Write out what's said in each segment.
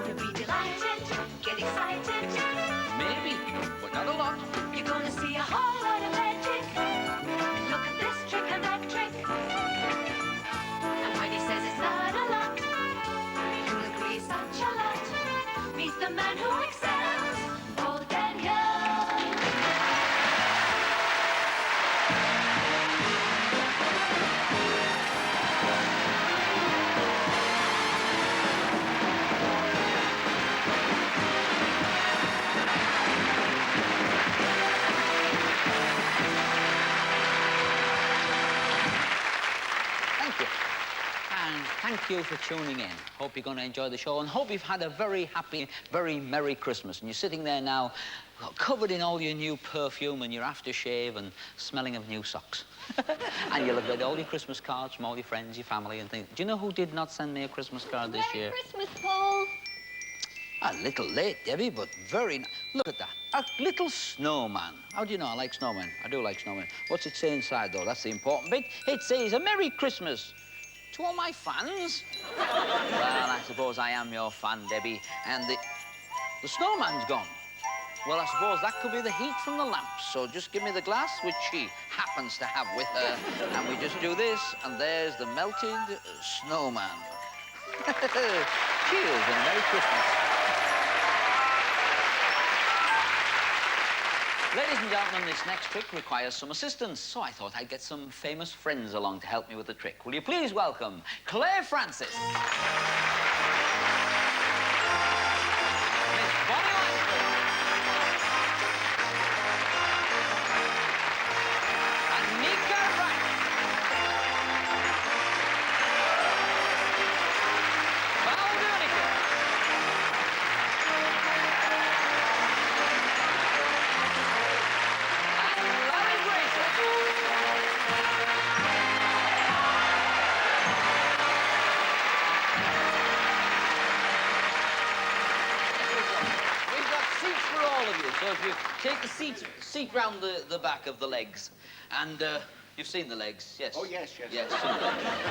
gonna be delighted, get excited. Maybe, but not a lot. You're gonna see a whole lot of magic. Look at this trick and that trick. And when he says it's not a lot, you'll agree such a lot. Meet the man who excels, old Daniel. Thank you. And thank you for tuning in. Hope you're going to enjoy the show and hope you've had a very happy, very Merry Christmas. And you're sitting there now, covered in all your new perfume and your aftershave and smelling of new socks. And you'll have read all your Christmas cards from all your friends, your family and things. Do you know who did not send me a Christmas card this year? Merry Christmas, Paul. A little late, Debbie, but very nice. Look at that. A little snowman. How do you know I like snowmen? I do like snowmen. What's it say inside, though? That's the important bit. It says, a Merry Christmas to all my fans. Well, I suppose I am your fan, Debbie. And the snowman's gone. Well, I suppose that could be the heat from the lamps. So just give me the glass, which she happens to have with her. And we just do this, and there's the melted snowman. Cheers and Merry Christmas. Ladies and gentlemen, this next trick requires some assistance, so I thought I'd get some famous friends along to help me with the trick. Will you please welcome Clare Francis, Miss Bonnie Langford, Anneka Wright, Doonican, so if you take the seat round the back of the legs, and you've seen the legs, yes? Oh, yes, yes. Yes.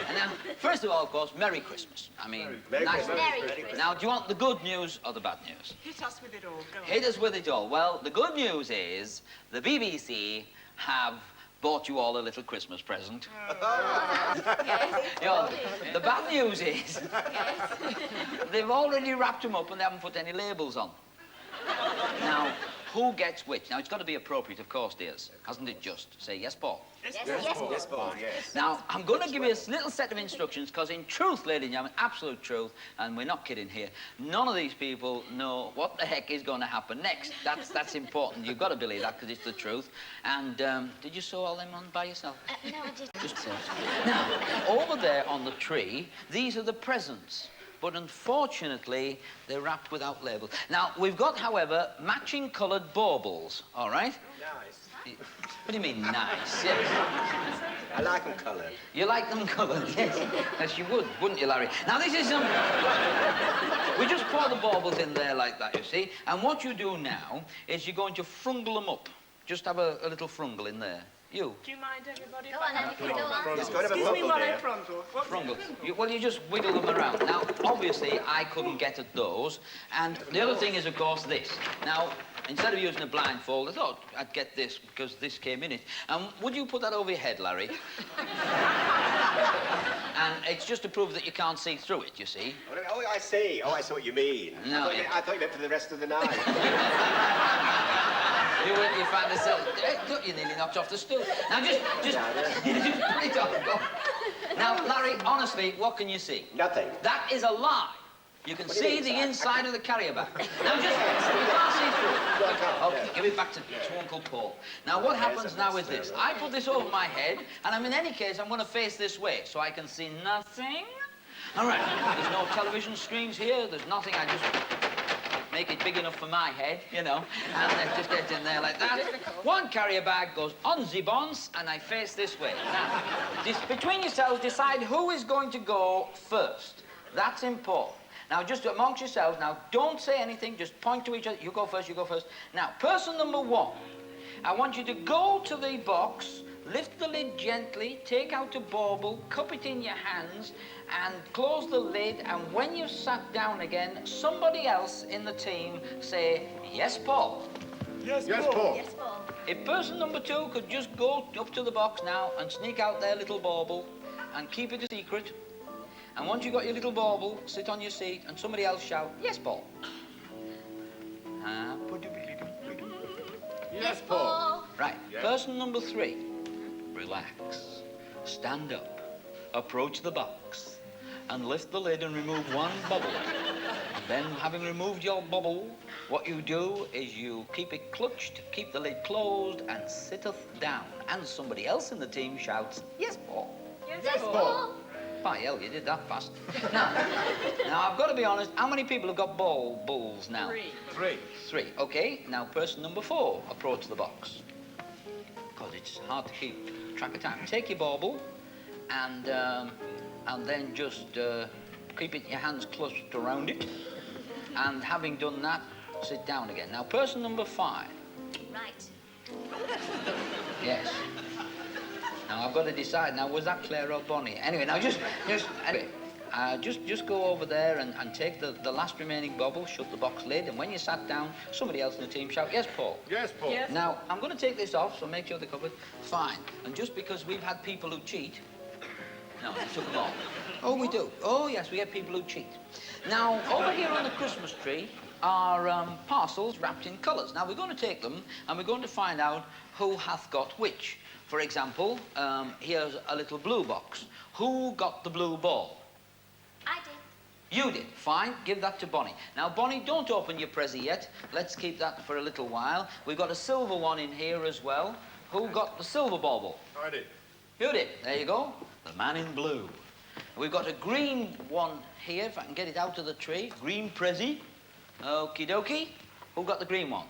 And now, first of all, of course, Merry Christmas. I mean, Merry nice. Christmas. Merry Christmas. Now, do you want the good news or the bad news? Hit us with it all. Go on. Hit us with it all. Well, the good news is the BBC have bought you all a little Christmas present. You know, the bad news is they've already wrapped them up and they haven't put any labels on. Now, who gets which? Now, it's got to be appropriate, of course, dears. Hasn't it just? Say yes, Paul. Yes, Yes, yes, Paul. Yes, Paul, yes. Now, I'm going to give you a little set of instructions, because in truth, ladies and gentlemen, absolute truth, and we're not kidding here, none of these people know what the heck is going to happen next. That's important. You've got to believe that, because it's the truth. And did you sew all them on by yourself? No, I didn't. Just close. Now, over there on the tree, these are the presents. But unfortunately, they're wrapped without labels. Now, we've got, however, matching coloured baubles, all right? Nice. What do you mean, nice? Yes. I like them coloured. You like them coloured, yes. Yes, you would, wouldn't you, Larry? Now, this is we just pour the baubles in there like that, you see. And what you do now is you're going to frungle them up. Just have a little frungle in there. You. Do you mind, everybody? Go on, Anneka, go on. It's got to have a Excuse me bubble while I there. frondle. What? Frungle. Well, you just wiggle them around. Now, obviously, I couldn't get at those. And the other thing is, of course, this. Now, instead of using a blindfold, I thought I'd get this because this came in it. Would you put that over your head, Larry? And it's just to prove that you can't see through it, you see. Oh, I see. Oh, I see what you mean. No, I thought you meant for the rest of the night. You find yourself... You nearly knocked off the stool. Now, just put it on. Go. Now, Larry, honestly, what can you see? Nothing. That is a lie. You can see the inside of the carrier bag. Now, just... You can't see through it. Okay, give it back to Uncle Paul. Now, what happens now is this. I put this over my head, and in any case, I'm going to face this way, so I can see nothing. All right. There's no television screens here. There's nothing. I just... make it big enough for my head, you know, and then just get in there like that. One carrier bag goes on the bonds, and I face this way. Now, between yourselves, decide who is going to go first. That's important. Now, just amongst yourselves, now, don't say anything, just point to each other. You go first, you go first. Now, person number one, I want you to go to the box lift the lid gently, take out a bauble, cup it in your hands, and close the lid, and when you've sat down again, somebody else in the team say, yes, Paul. Yes, Paul. Yes, Paul. If person number 2 could just go up to the box now and sneak out their little bauble and keep it a secret, and once you've got your little bauble, sit on your seat and somebody else shout, yes, Paul. Yes, Paul. Right, Yes. person number 3, relax, stand up, approach the box, and lift the lid and remove one bubble. Then, having removed your bubble, what you do is you keep it clutched, keep the lid closed, and sitteth down. And somebody else in the team shouts, yes, Paul. Yes, Paul. By hell, you did that fast. Now, I've got to be honest, how many people have got bulls now? 3. 3, okay. Now, person number 4, approach the box. Because it's hard to keep track of time. Take your bauble and then just keep it, your hands clutched around it. And having done that, sit down again. Now, person number 5. Right. Yes. Now, I've got to decide now, was that Clare or Bonnie? Anyway, now just go over there and take the last remaining bubble, shut the box lid, and when you sat down, somebody else in the team shout, yes, Paul. Yes, Paul. Yes. Now, I'm going to take this off, so make sure they're covered. Fine. And just because we've had people who cheat... No, I took them off. Oh, we do. Oh, yes, we have people who cheat. Now, over here on the Christmas tree are parcels wrapped in colours. Now, we're going to take them, and we're going to find out who hath got which. For example, here's a little blue box. Who got the blue ball? I did. You did. Fine. Give that to Bonnie. Now, Bonnie, don't open your pressie yet. Let's keep that for a little while. We've got a silver one in here as well. Who got the silver bauble? I did. You did. There you go. The man in blue. We've got a green one here, if I can get it out of the tree. Green pressie. Okie dokie. Who got the green one?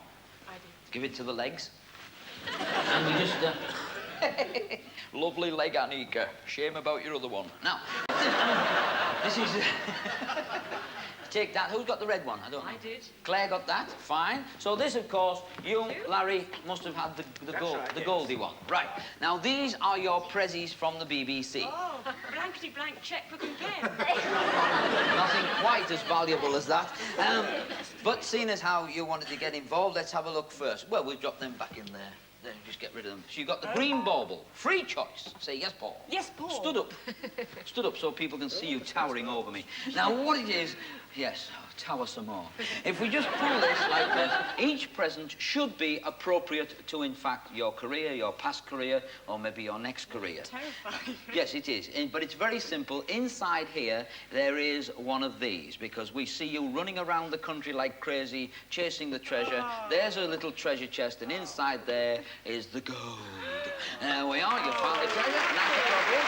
I did. Give it to the legs. And we just... Lovely leg, Anneka. Shame about your other one. Now, this is... Take that. Who's got the red one? I don't know. I did. Claire got that. Fine. So this, of course, you, Larry, must have had the right, yes. Goldie one. Right. Now, these are your prezzies from the BBC. Oh, blankety blank checkbook and pen. Nothing quite as valuable as that. But seeing as how you wanted to get involved, let's have a look first. Well, we'll drop them back in there. Then just get rid of them. So you got the green bauble. Free choice. Say yes, Paul. Yes, Paul. Stood up. Stood up so people can see you towering over me. Now, what it is... Yes, tower some more. If we just pull this like this, each present should be appropriate to, in fact, your career, your past career, or maybe your next career. Terrifying. Yes, it is. But it's very simple. Inside here, there is one of these, because we see you running around the country like crazy, chasing the treasure. Oh. There's a little treasure chest, and inside there is the gold. There we are. You found the treasure. Nice appropriate.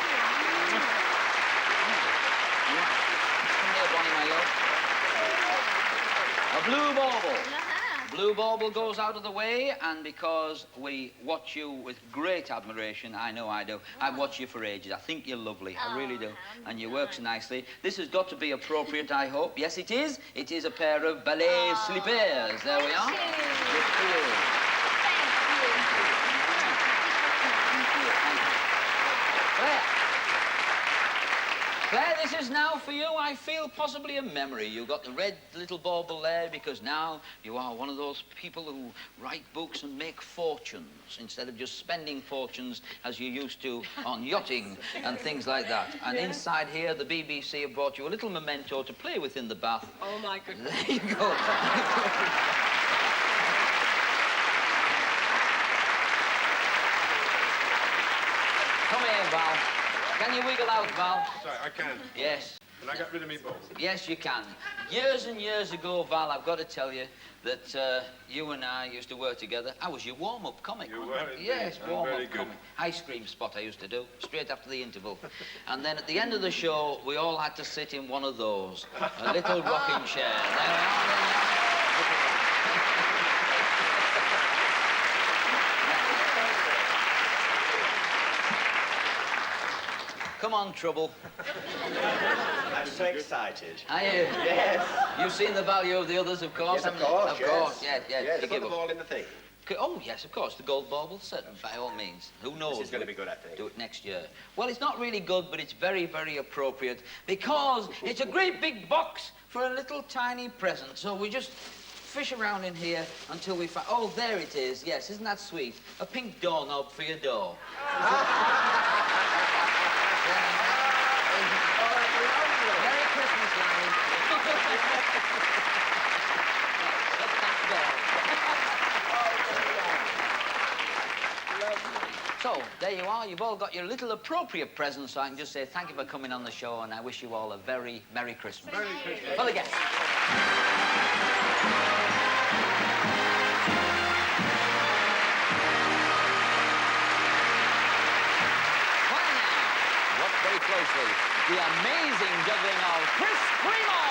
Come here, Bonnie, my love. A blue bauble. Uh-huh. Blue bauble goes out of the way, and because we watch you with great admiration, I know I do, I've watched you for ages. I think you're lovely, I really do, and you work so nicely. This has got to be appropriate, I hope. Yes, it is. It is a pair of ballet slippers. There we are. Thank you. Good for you. Claire. Claire, this is now for you, I feel, possibly a memory. You got the red little bauble there because now you are one of those people who write books and make fortunes instead of just spending fortunes as you used to on yachting and things like that. And inside here, the BBC have brought you a little memento to play with in the bath. Oh, my goodness. There you go. Come here, Val. Can you wiggle out, Val? Sorry, I can. Yes. Can I get rid of me balls? Yes, you can. Years and years ago, Val, I've got to tell you that you and I used to work together. I was your warm-up comic. You were indeed. Yes, I'm warm-up very good. comic. Ice cream spot I used to do, straight after the interval. And then at the end of the show, we all had to sit in one of those, a little rocking chair. There we are. Come on, Trouble. I'm so excited. Are you? Yes. You've seen the value of the others, of course. Yes, of course, Of yes. course, yes. Yes, You put give them up. all in the thing. Oh, yes, of course, the gold bauble, certainly, by all means. Who knows? This is going to be good, I think. Do it next year. Well, it's not really good, but it's very, very appropriate because it's a great big box for a little tiny present. So we just fish around in here until we find... Oh, there it is. Yes, isn't that sweet? A pink doorknob for your door. Merry Christmas, Larry. So, there you are. You've all got your little appropriate presents, so I can just say thank you for coming on the show, and I wish you all a very Merry Christmas. Merry Christmas. For the guests. Right now, watch very closely the amazing juggling of Kremo.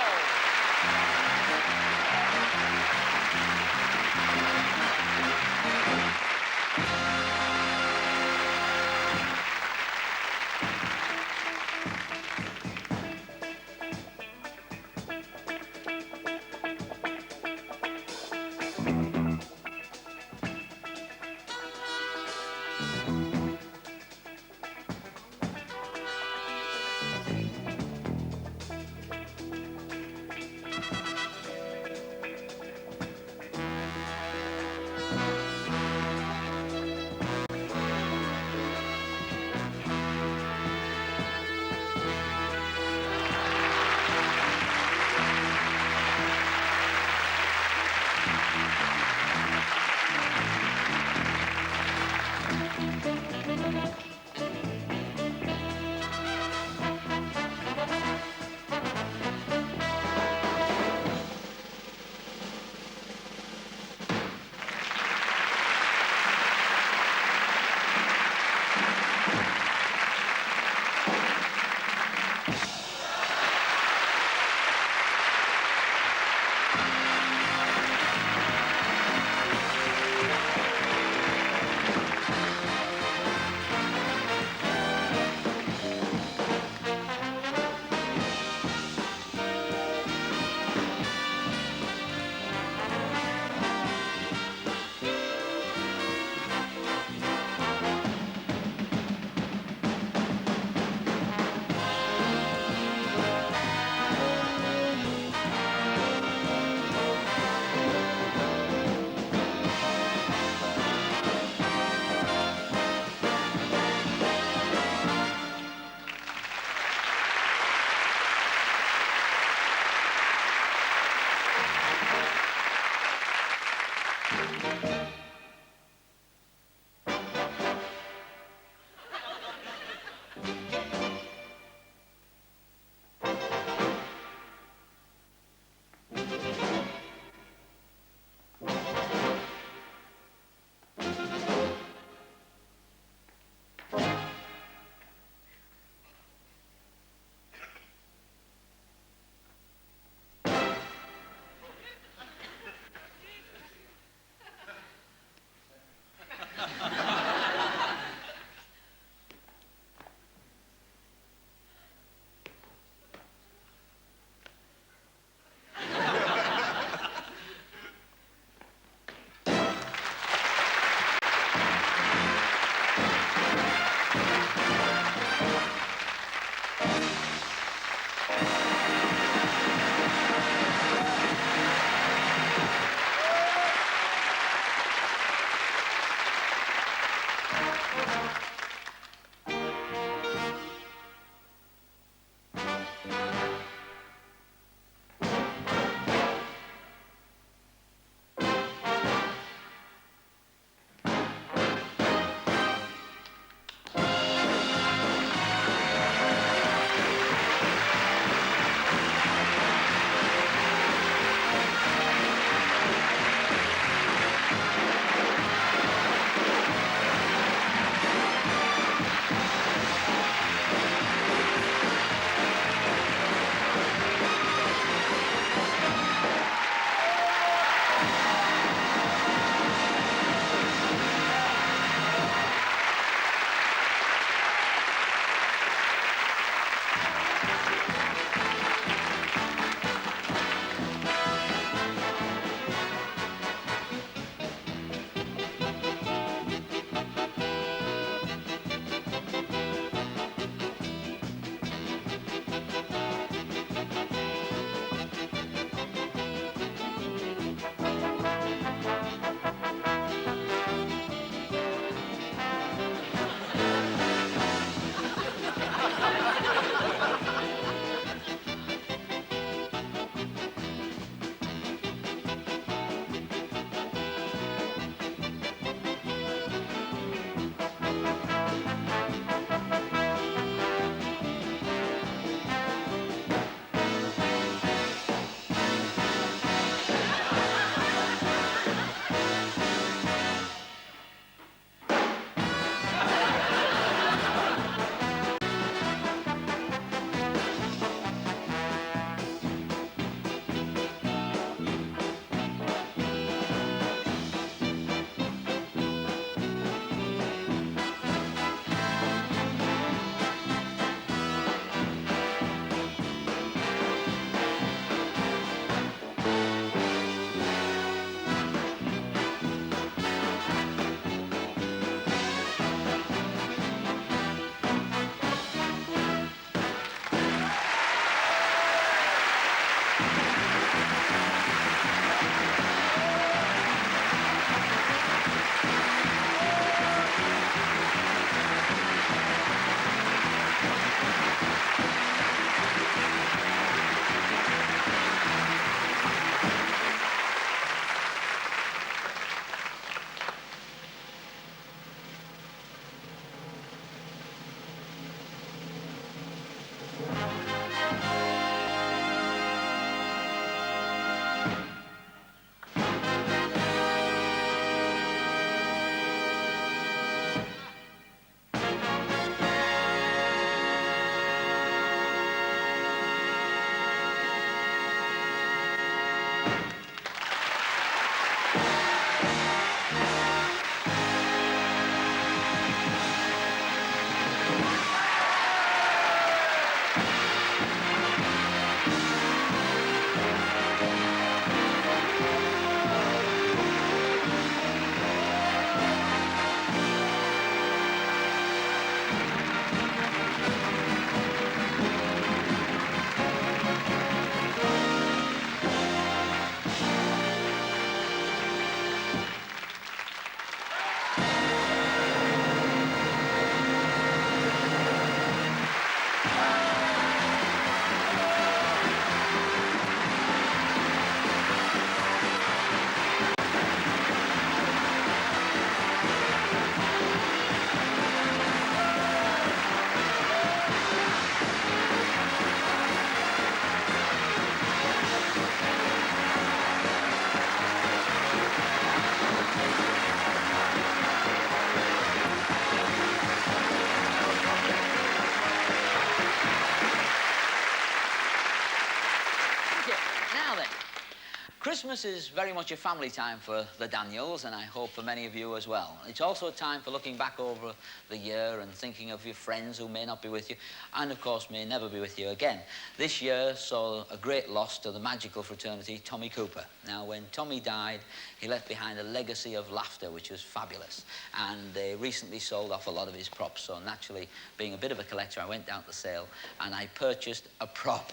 Christmas is very much a family time for the Daniels, and I hope for many of you as well. It's also a time for looking back over the year and thinking of your friends who may not be with you, and of course may never be with you again. This year saw a great loss to the magical fraternity, Tommy Cooper. Now, when Tommy died, he left behind a legacy of laughter, which was fabulous. And they recently sold off a lot of his props, so naturally, being a bit of a collector, I went down to the sale and I purchased a prop,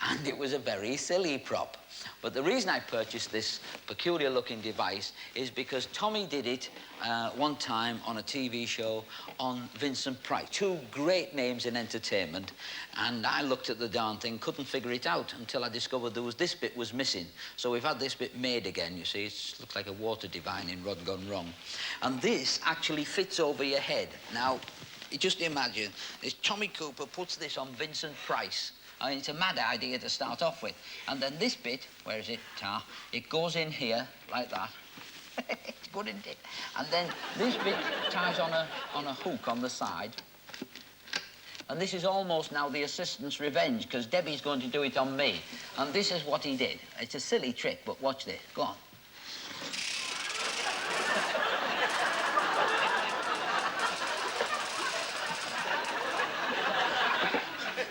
and it was a very silly prop. But the reason I purchased this peculiar-looking device is because Tommy did it one time on a TV show on Vincent Price. Two great names in entertainment, and I looked at the darn thing, couldn't figure it out until I discovered this bit was missing. So we've had this bit made again, you see. It looks like a water divine in Rod Gone Wrong. And this actually fits over your head. Now, just imagine, this Tommy Cooper puts this on Vincent Price. I mean, it's a mad idea to start off with. And then this bit, where is it? It goes in here, like that. It's good, isn't it? And then this bit ties on a hook on the side. And this is almost now the assistant's revenge, because Debbie's going to do it on me. And this is what he did. It's a silly trick, but watch this. Go on.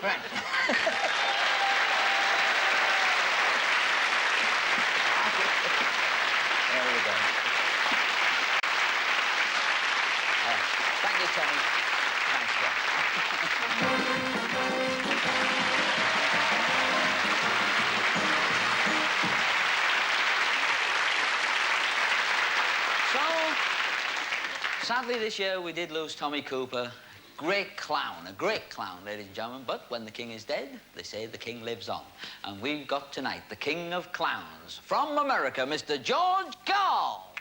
Right. There we go. Thank you, Tommy. Thanks, So, sadly this year we did lose Tommy Cooper. Great clown, a great clown, ladies and gentlemen. But when the king is dead, they say the king lives on. And we've got tonight the king of clowns from America, Mr. George Gall.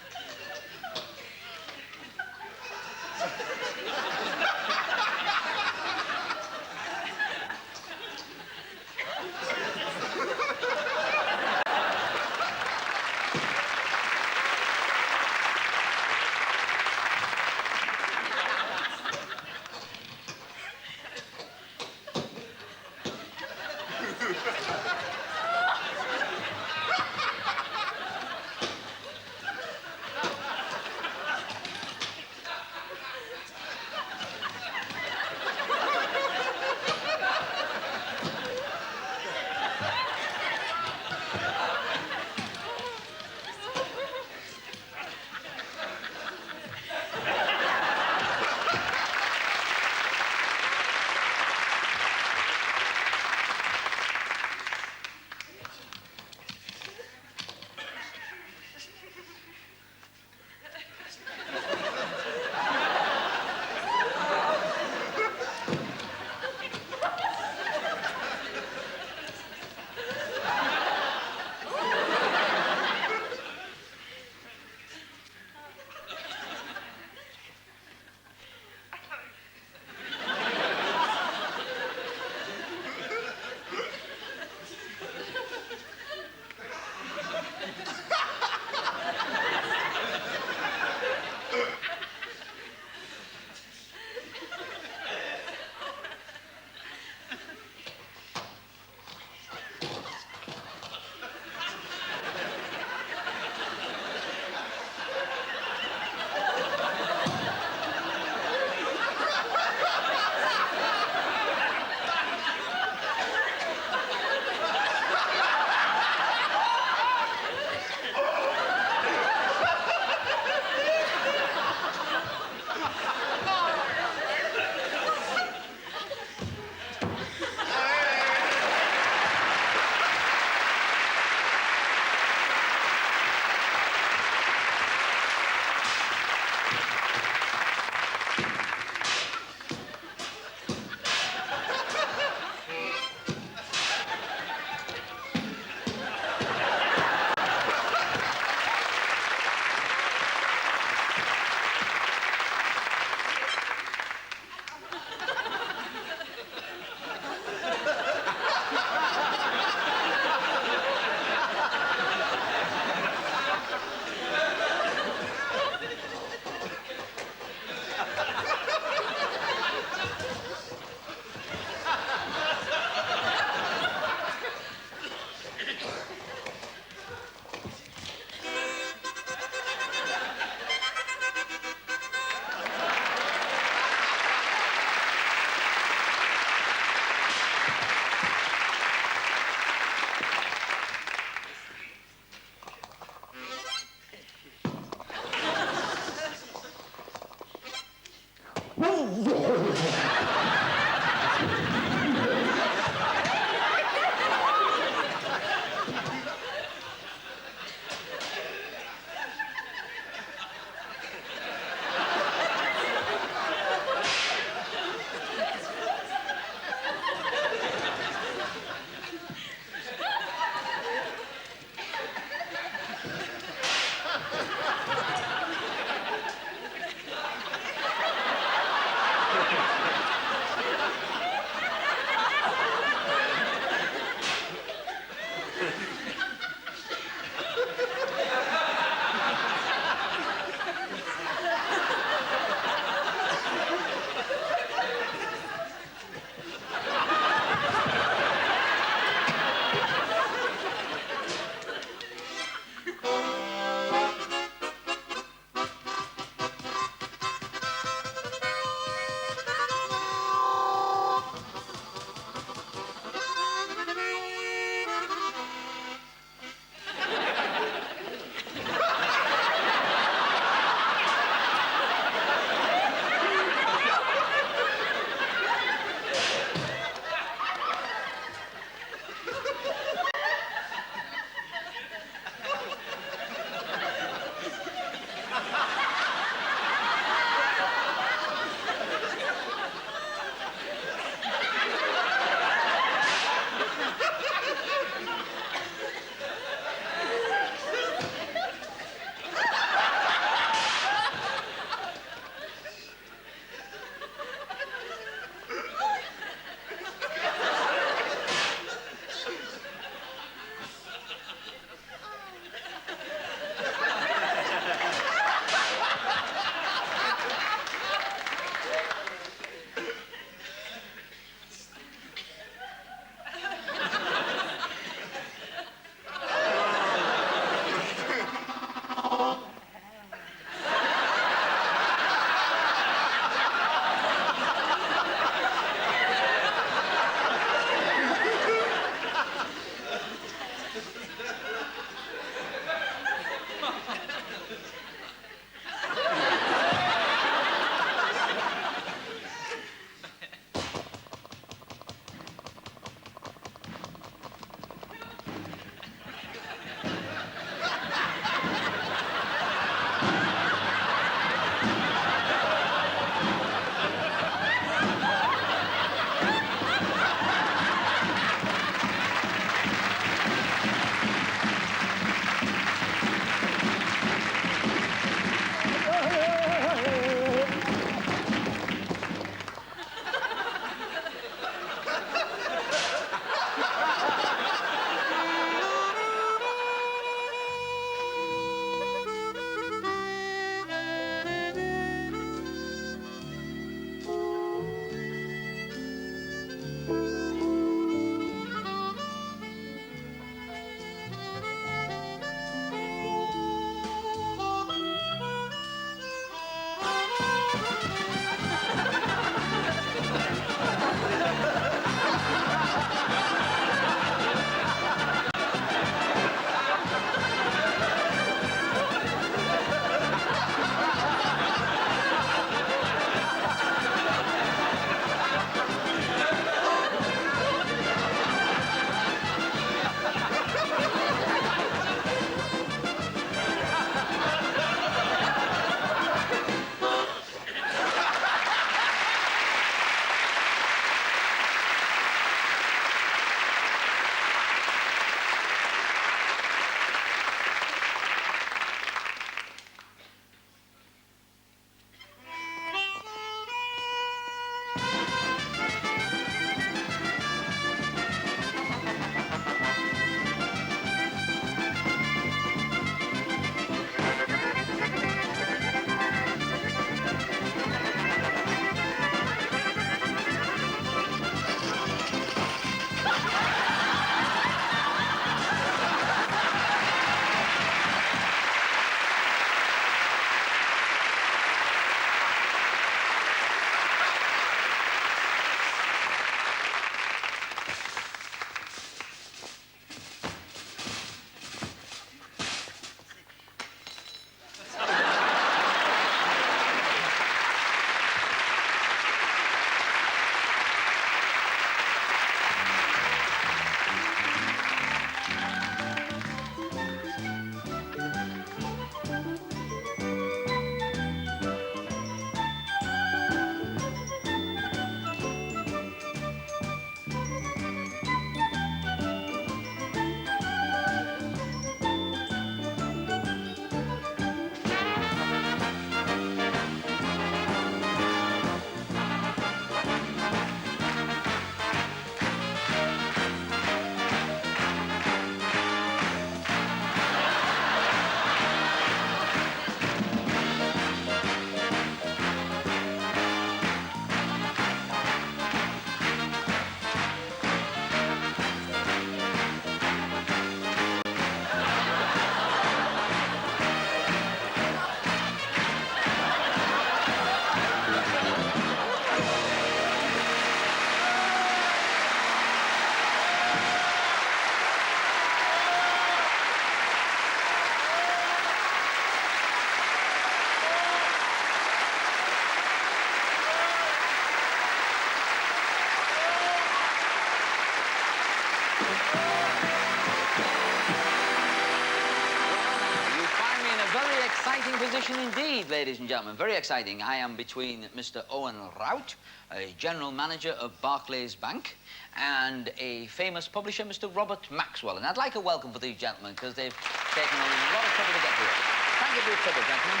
position indeed, ladies and gentlemen. Very exciting. I am between Mr. Owen Rout, a general manager of Barclays Bank, and a famous publisher, Mr. Robert Maxwell. And I'd like a welcome for these gentlemen, because they've taken a lot of trouble to get here. Thank you for your trouble, gentlemen.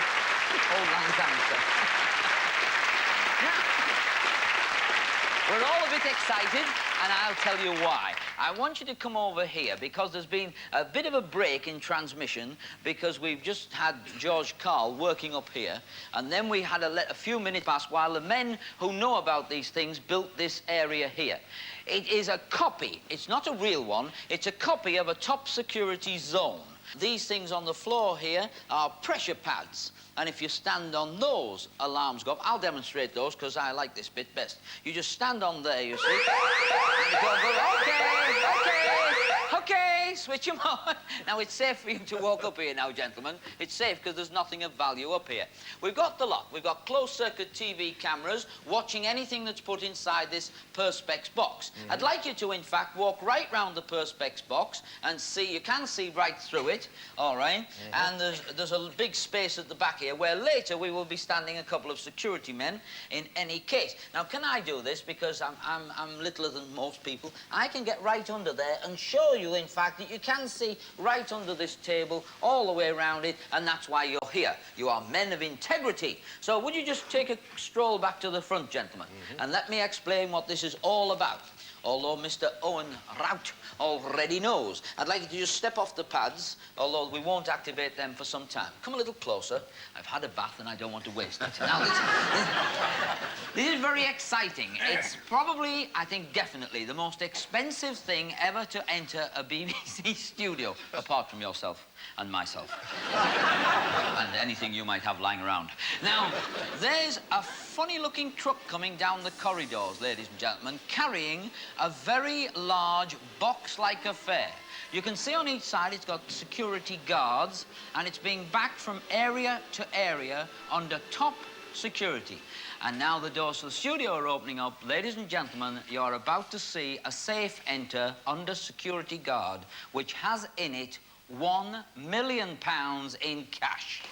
Old lang time, sir. Now, we're all a bit excited, and I'll tell you why. I want you to come over here, because there's been a bit of a break in transmission, because we've just had George Carl working up here, and then we had a few minutes pass while the men who know about these things built this area here. It is a copy. It's not a real one. It's a copy of a top security zone. These things on the floor here are pressure pads. And if you stand on those, alarms go up. I'll demonstrate those, because I like this bit best. You just stand on there, you see. And you go, okay, switch them on. Now, it's safe for you to walk up here now, gentlemen. It's safe, because there's nothing of value up here. We've got the lot. We've got closed-circuit TV cameras watching anything that's put inside this Perspex box. I'd like you to, in fact, walk right round the Perspex box and see. You can see right through it, all right? And there's a big space at the back here where later we will be standing a couple of security men in any case. Now, can I do this? Because I'm littler than most people. I can get right under there and show you, in fact, that you can see right under this table all the way around it, and that's why you're here. You are men of integrity. So would you just take a stroll back to the front, gentlemen, and let me explain what this is all about. Although Mr. Owen Rout already knows. I'd like you to just step off the pads, although we won't activate them for some time. Come a little closer. I've had a bath and I don't want to waste it. Now, this is very exciting. It's probably, I think definitely, the most expensive thing ever to enter a BBC studio, apart from yourself and myself. And anything you might have lying around. Now, there's a funny-looking truck coming down the corridors, ladies and gentlemen, carrying a very large box-like affair. You can see on each side it's got security guards, and it's being backed from area to area under top security. And now the doors to the studio are opening up. Ladies and gentlemen, you're about to see a safe enter under security guard, which has in it £1 million in cash.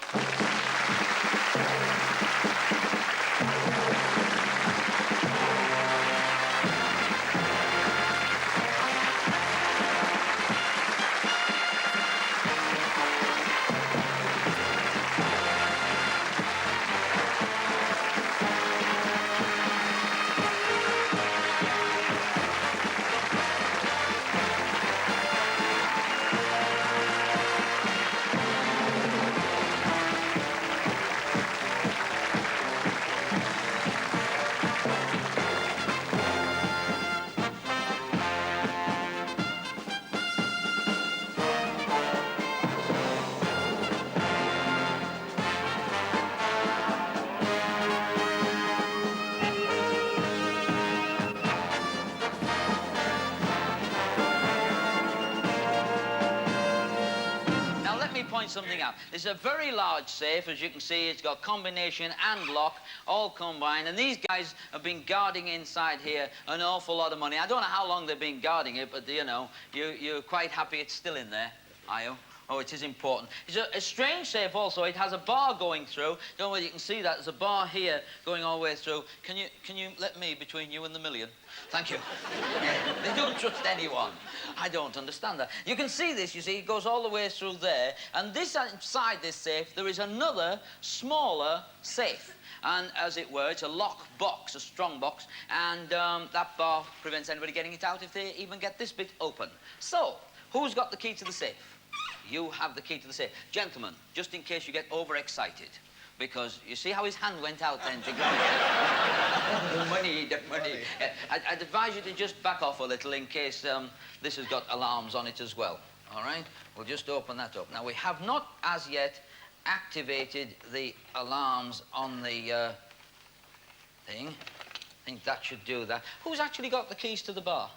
Something out. It's a very large safe, as you can see. It's got combination and lock all combined, and these guys have been guarding inside here an awful lot of money. I don't know how long they've been guarding it, but you know, you're quite happy it's still in there, are you? Oh, it is important. It's a strange safe also. It has a bar going through. Don't know whether you can see that. There's a bar here going all the way through. Can you let me between you and the million? Thank you. They don't trust anyone. I don't understand that. You can see this, you see, it goes all the way through there. And this inside this safe, there is another smaller safe. And as it were, it's a lock box, a strong box, and that bar prevents anybody getting it out if they even get this bit open. So, who's got the key to the safe? You have the key to the safe. Gentlemen, just in case you get overexcited, because you see how his hand went out then to grab the money. I'd advise you to just back off a little in case this has got alarms on it as well. All right? We'll just open that up. Now, we have not as yet activated the alarms on the thing. I think that should do that. Who's actually got the keys to the bar?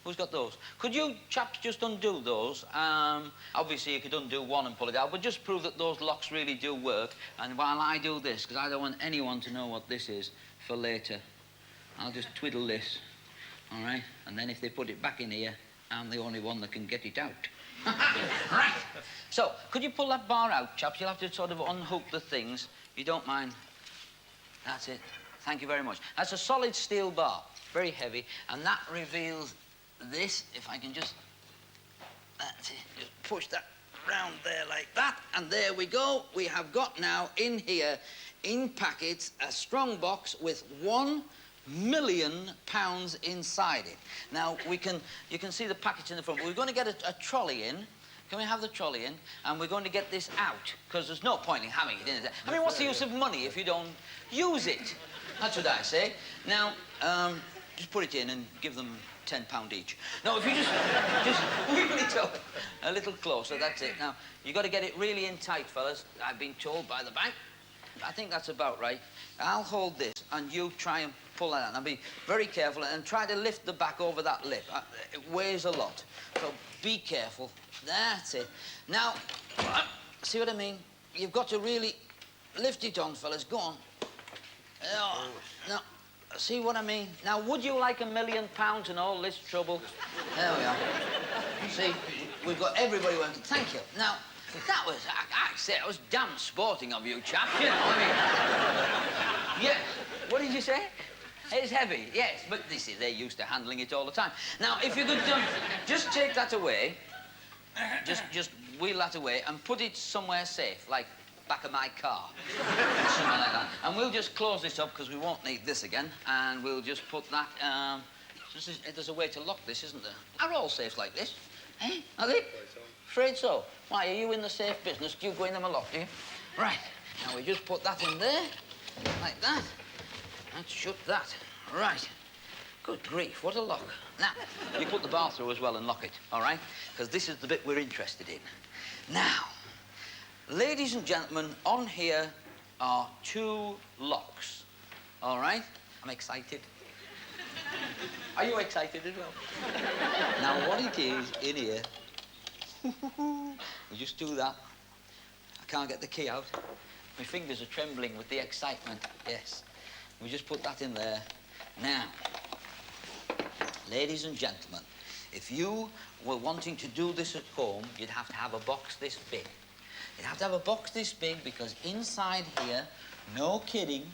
Who's got those? Could you chaps just undo those? Obviously, you could undo one and pull it out, but just prove that those locks really do work. And while I do this, because I don't want anyone to know what this is for later, I'll just twiddle this, all right? And then if they put it back in here, I'm the only one that can get it out. Right. So, could you pull that bar out, chaps? You'll have to sort of unhook the things. If you don't mind. That's it. Thank you very much. That's a solid steel bar, very heavy, and that reveals this, if I can just... That's it. Just push that round there like that, and there we go. We have got now in here, in packets, a strong box with £1 million inside it. Now, you can see the package in the front. We're going to get a trolley in. Can we have the trolley in? And we're going to get this out, because there's no point in having it in. I mean, what's the use of money if you don't use it? That's what I say. Now, just put it in and give them £10 each. No, if you just wiggle it up a little closer, that's it. Now, you've got to get it really in tight, fellas. I've been told by the bank. I think that's about right. I'll hold this, and you try and pull that out. Now, be very careful, and try to lift the back over that lip. It weighs a lot, so be careful. That's it. Now, see what I mean? You've got to really lift it on, fellas. Go on. Oh, now, see what I mean? Now, would you like £1 million and all this trouble? There we are. See, we've got everybody working. Thank you. Now, that was, I say, it was damn sporting of you, chap. You know, I mean... Yeah. What did you say? It's heavy, yes, but this is, they're used to handling it all the time. Now, if you could just take that away, just wheel that away and put it somewhere safe, like back of my car, something like that. And we'll just close this up, because we won't need this again, and we'll just put that, there's a way to lock this, isn't there? Are all safes like this? Eh? Are they? Afraid so. Why, are you in the safe business? Do you go in them a lot, do you? Right. Now, we just put that in there, like that. Let's shut that. Right. Good grief, what a lock. Now, you put the bar through as well and lock it, all right? Because this is the bit we're interested in. Now, ladies and gentlemen, on here are 2 locks, all right? I'm excited. Are you excited as well? Now, what it is in here, we just do that. I can't get the key out. My fingers are trembling with the excitement, yes. We just put that in there. Now, ladies and gentlemen, if you were wanting to do this at home, you'd have to have a box this big. You'd have to have a box this big, because inside here, no kidding,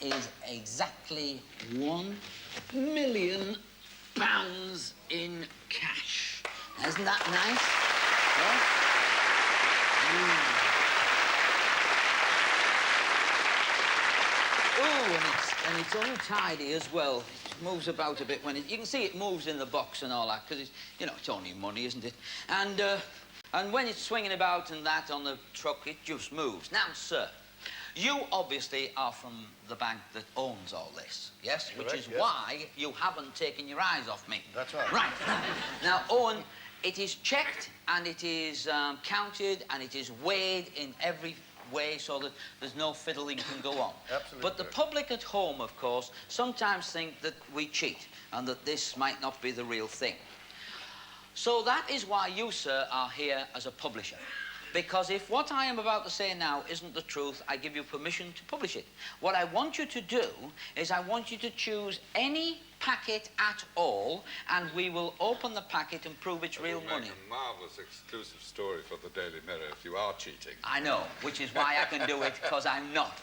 is exactly £1 million in cash. Isn't that nice? Yeah? Oh, and it's untidy as well. It moves about a bit when it... You can see it moves in the box and all that, because it's, you know, it's only money, isn't it? And when it's swinging about and that on the truck, it just moves. Now, sir, you obviously are from the bank that owns all this, yes? Correct, Which is yes. why you haven't taken your eyes off me. That's right. Right. Now, Owen, it is checked and it is counted and it is weighed in every way so that there's no fiddling can go on. Absolutely. But the public at home, of course, sometimes think that we cheat and that this might not be the real thing. So that is why you, sir, are here as a publisher. Because if what I am about to say now isn't the truth, I give you permission to publish it. What I want you to do is I want you to choose any packet at all, and we will open the packet and prove it's real money. A marvellous exclusive story for the Daily Mirror if you are cheating. I know, which is why I can do it, because I'm not.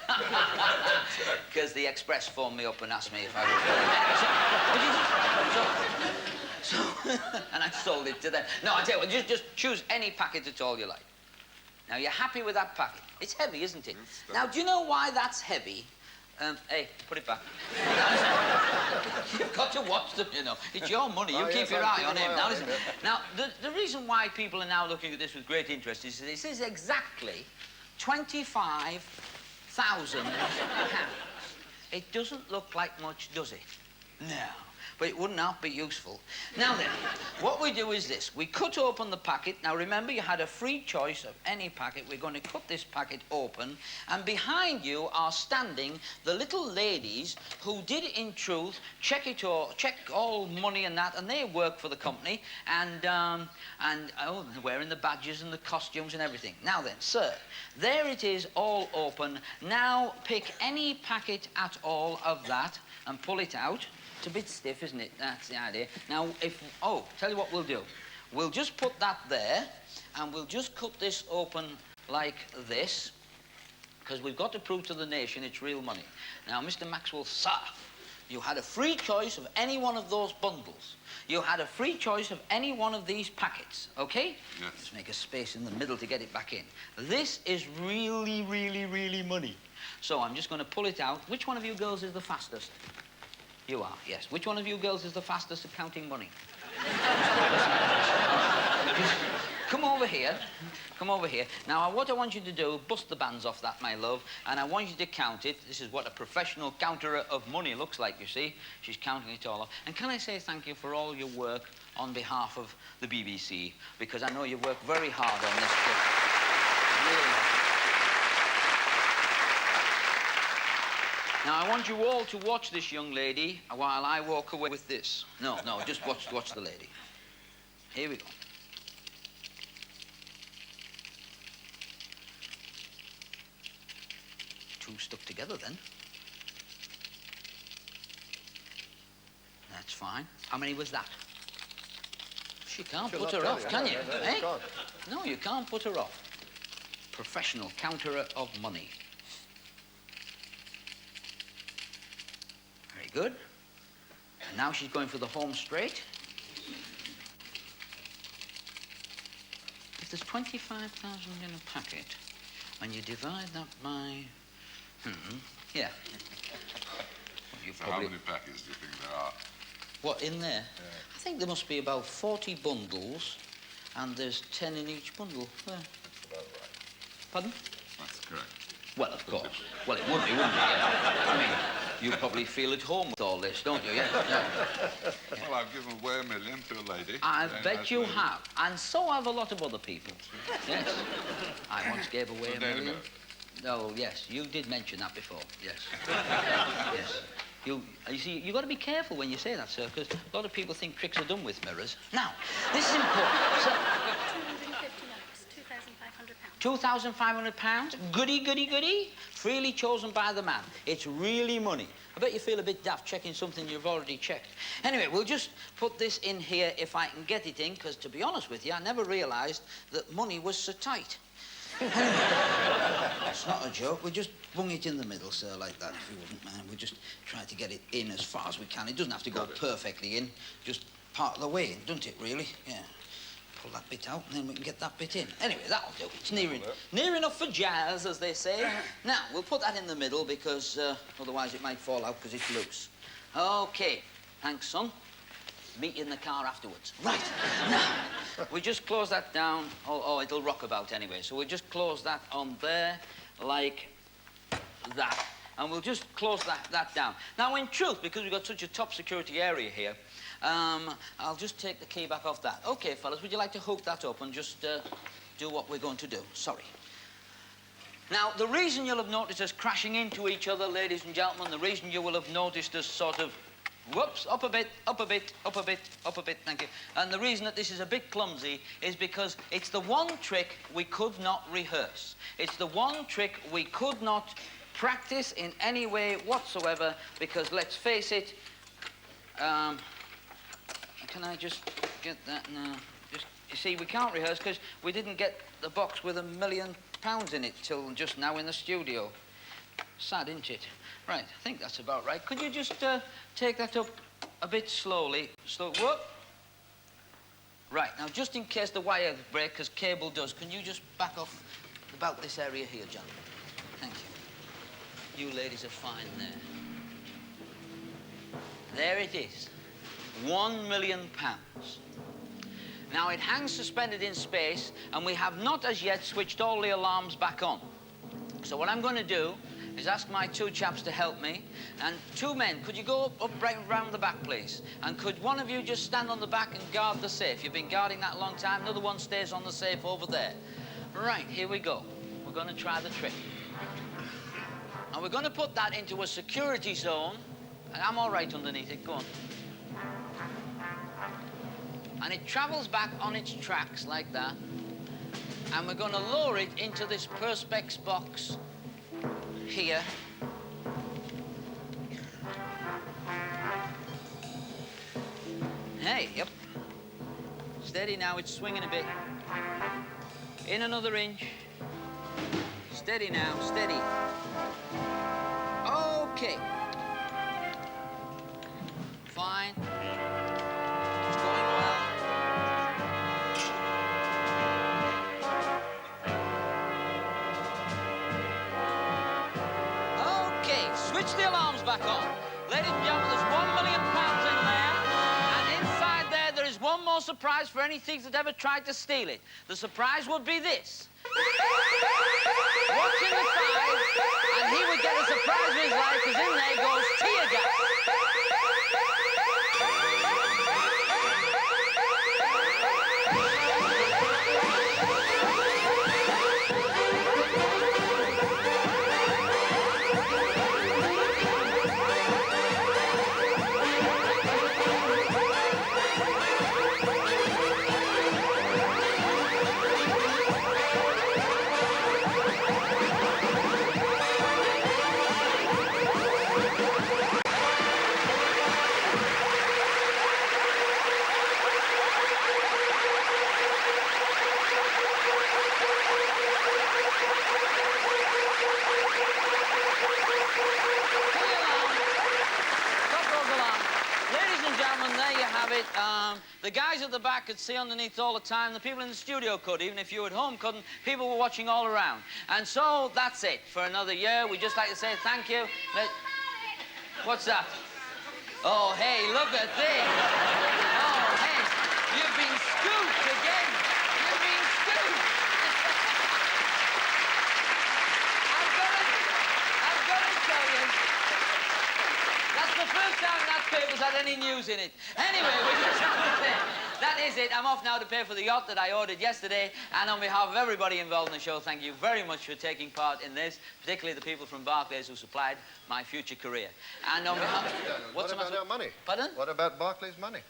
Because the Express phoned me up and asked me if I would. And I sold it to them. No, I tell you what, just choose any packet at all you like. Now, you're happy with that packet? It's heavy, isn't it? Now, do you know why that's heavy? Hey, put it back. You've got to watch them, you know. It's your money. You keep your eye on him. Now, listen. Now, the reason why people are now looking at this with great interest is this is exactly £25,000. It doesn't look like much, does it? No. But it would not be useful. Now then, what we do is this. We cut open the packet. Now remember, you had a free choice of any packet. We're going to cut this packet open. And behind you are standing the little ladies who did, in truth, check all money and that. And they work for the company. And oh, they're wearing the badges and the costumes and everything. Now then, sir, there it is, all open. Now pick any packet at all of that and pull it out. It's a bit stiff, isn't it? That's the idea. Now, tell you what we'll do. We'll just put that there, and we'll just cut this open like this, because we've got to prove to the nation it's real money. Now, Mr. Maxwell, sir, you had a free choice of any one of those bundles. You had a free choice of any one of these packets, okay? Yes. Just make a space in the middle to get it back in. This is really, really, really money. So I'm just going to pull it out. Which one of you girls is the fastest? You are, yes. Which one of you girls is the fastest at counting money? Come over here. Come over here. Now, what I want you to do, bust the bands off that, my love, and I want you to count it. This is what a professional counter of money looks like, you see. She's counting it all off. And can I say thank you for all your work on behalf of the BBC, because I know you've worked very hard on this trip. Really. Now, I want you all to watch this young lady while I walk away with this. No, just watch the lady. Here we go. Two stuck together, then. That's fine. How many was that? She can't put her off, can you? Eh? No, you can't put her off. Professional counter of money. Very good. And now she's going for the home straight. If there's 25,000 in a packet, and you divide that by... yeah. You So how many packets do you think there are? What, in there? Yeah. I think there must be about 40 bundles, and there's 10 in each bundle. There. That's about right. Pardon? That's correct. Well, of course. Well, it would be, wouldn't it? Yeah. I mean, you probably feel at home with all this, don't you? Yeah. Well, I've given away $1 million to a lady. I Very bet nice you lady. have. And so have a lot of other people. Yes. I once gave away The $1 Daily million. Mirror. Oh, yes, you did mention that before, yes. Yes. You see, you've got to be careful when you say that, sir, because a lot of people think tricks are done with mirrors. Now, this is important. So, 250 notes, £2,500. £2,500? Goody, goody, goody? Freely chosen by the man. It's really money. I bet you feel a bit daft checking something you've already checked. Anyway, we'll just put this in here if I can get it in, because to be honest with you, I never realised that money was so tight. It's not a joke. We just bung it in the middle, sir, like that, if you wouldn't mind. We just try to get it in as far as we can. It doesn't have to go perfectly in, just part of the way in, doesn't it, really? Yeah. Pull that bit out, and then we can get that bit in. Anyway, that'll do. It's near enough for jazz, as they say. Now, we'll put that in the middle, because otherwise it might fall out because it's loose. OK. Thanks, son. Meet you in the car afterwards. Right. Now, we just close that down. Oh, it'll rock about anyway. So we'll just close that on there like that. And we'll just close that down. Now, in truth, because we've got such a top security area here, I'll just take the key back off that. OK, fellas, would you like to hook that up and just do what we're going to do? Sorry. Now, the reason you'll have noticed us crashing into each other, ladies and gentlemen, the reason you will have noticed us sort of whoops, up a bit, up a bit, up a bit, up a bit, thank you. And the reason that this is a bit clumsy is because it's the one trick we could not rehearse. It's the one trick we could not practice in any way whatsoever, because let's face it, can I just get that now? Just, you see, we can't rehearse because we didn't get the box with £1 million in it till just now in the studio. Sad, isn't it? Right, I think that's about right. Could you just take that up a bit slowly? Whoop. Right, now, just in case the wire breaks, because cable does, can you just back off about this area here, John? Thank you. You ladies are fine there. There it is. £1 million. Now, it hangs suspended in space, and we have not as yet switched all the alarms back on. So what I'm going to do is ask my two chaps to help me. And two men, could you go up right round the back, please? And could one of you just stand on the back and guard the safe? You've been guarding that a long time. Another one stays on the safe over there. Right, here we go. We're going to try the trick. And we're going to put that into a security zone. And I'm all right underneath it. Go on. And it travels back on its tracks like that. And we're going to lower it into this Perspex box here. Hey, yep. Steady now, it's swinging a bit. In another inch. Steady now, steady. Okay. Fine. It's going well. Okay, switch the alarms back on. Ladies and gentlemen, there's £1 million in there. And inside there is one more surprise for any thief that ever tried to steal it. The surprise would be this. Watch in the side, and he would get a surprise of his life, because in there goes tear gas. The guys at the back could see underneath all the time. The people in the studio could, even if you at home couldn't. People were watching all around. And so that's it for another year. We'd just like to say thank you. What's that? Oh, hey, look at this. Oh, hey, you've been scooped again. You've been scooped. I've got to tell you. That's the first time that paper's had any news in it. Anyway, we just have to say, that is it. I'm off now to pay for the yacht that I ordered yesterday. And on behalf of everybody involved in the show, thank you very much for taking part in this, particularly the people from Barclays who supplied my future career. And on behalf... What about our money? Pardon? What about Barclays' money?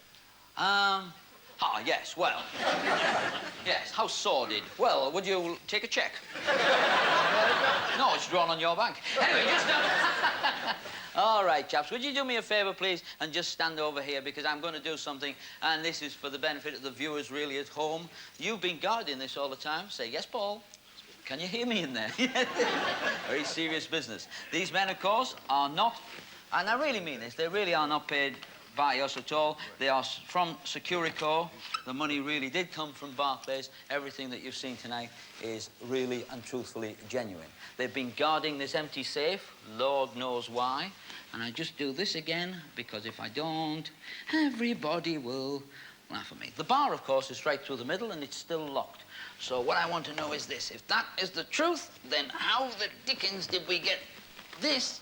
Yes, well... yes, how sordid. Well, would you take a cheque? No, it's drawn on your bank. Anyway, just... All right, chaps, would you do me a favour, please, and just stand over here, because I'm going to do something, and this is for the benefit of the viewers really at home. You've been guarding this all the time. Say, yes, Paul. Can you hear me in there? Very serious business. These men, of course, are not, and I really mean this, they really are not paid by us at all. They are from Securicore. The money really did come from Barclays. Everything that you've seen tonight is really and truthfully genuine. They've been guarding this empty safe, Lord knows why. And I just do this again, because if I don't, everybody will laugh at me. The bar, of course, is straight through the middle, and it's still locked. So what I want to know is this. If that is the truth, then how the dickens did we get this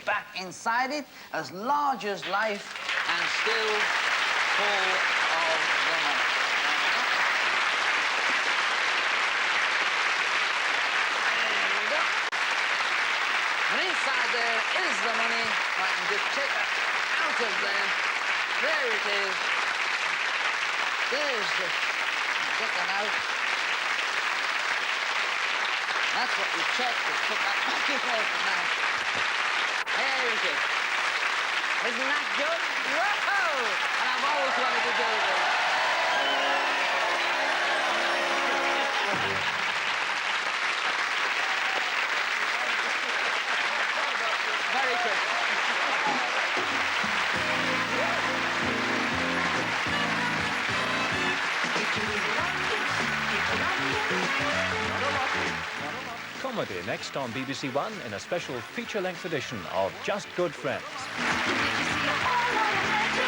back inside it, as large as life, and still full of the money? There we go. And inside there is the money. I can just take it out of there. There it is. There's the... Get that out. That's what we checked. Let's put that back in there now. There it is. Isn't that good? Whoa! And I've always wanted to do this. Merry Christmas. Comedy next on BBC One in a special feature-length edition of Just Good Friends. Did you see all our magic?